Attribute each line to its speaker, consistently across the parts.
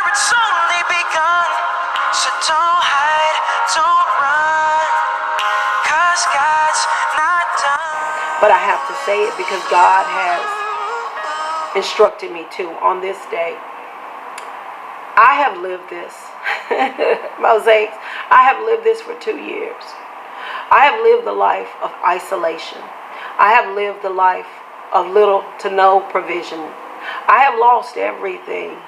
Speaker 1: it's only begun. So don't hide, don't run, 'cause God's not done.
Speaker 2: But I have to say it because God has instructed me to on this day. I have lived this. Mosaics, I have lived this for 2 years. I have lived the life of isolation. I have lived the life of little to no provision. I have lost everything.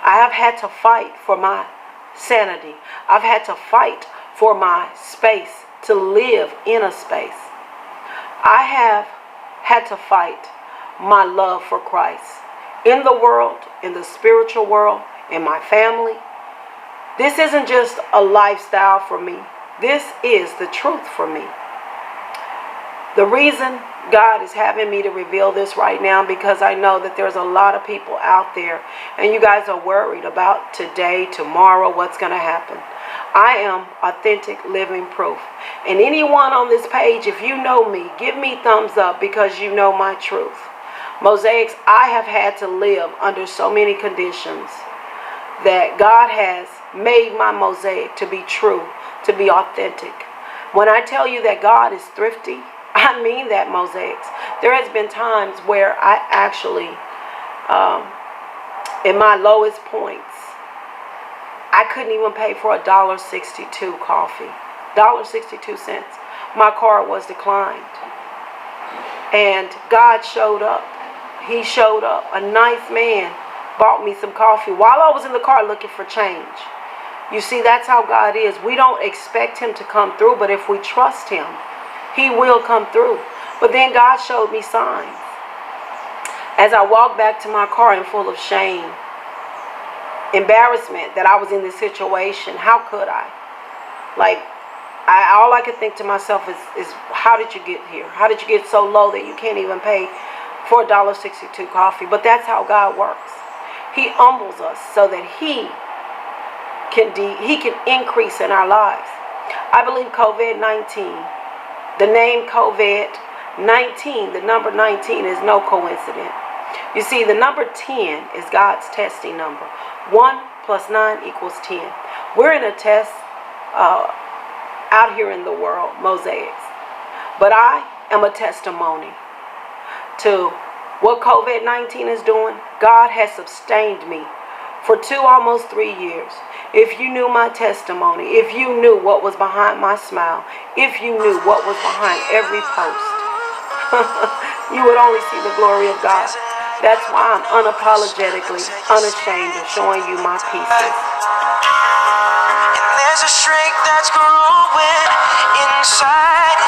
Speaker 2: I have had to fight for my sanity. I've had to fight for my space, to live in a space. I have had to fight my love for Christ in the world, in the spiritual world, in my family. This isn't just a lifestyle for me. This is the truth for me. The reason God is having me to reveal this right now, because I know that there's a lot of people out there and you guys are worried about today, tomorrow, what's going to happen. I am authentic living proof. And anyone on this page, if you know me, give me thumbs up because you know my truth. Mosaics, I have had to live under so many conditions that God has made my mosaic to be true, to be authentic. When I tell you that God is thrifty, I mean that, Mosaics. There has been times where I actually, in my lowest points, I couldn't even pay for $1.62 coffee. $1.62. My card was declined. And God showed up. He showed up. A nice man bought me some coffee while I was in the car looking for change. You see, that's how God is. We don't expect him to come through, but if we trust him, he will come through. But then God showed me signs. As I walked back to my car and full of shame, embarrassment that I was in this situation, how could I? All I could think to myself is how did you get here? How did you get so low that you can't even pay for $1.62 coffee? But that's how God works. He humbles us so that he can increase in our lives. I believe COVID-19, the name COVID-19, the number 19 is no coincidence. You see, the number 10 is God's testing number. 1 + 9 = 10. We're in a test out here in the world, Mosaics. But I am a testimony to what COVID-19 is doing. God has sustained me for almost 3 years. If you knew my testimony, if you knew what was behind my smile, if you knew what was behind every post, you would only see the glory of God. That's why I'm unapologetically unashamed of showing you my pieces.
Speaker 1: And there's a strength that's growing inside,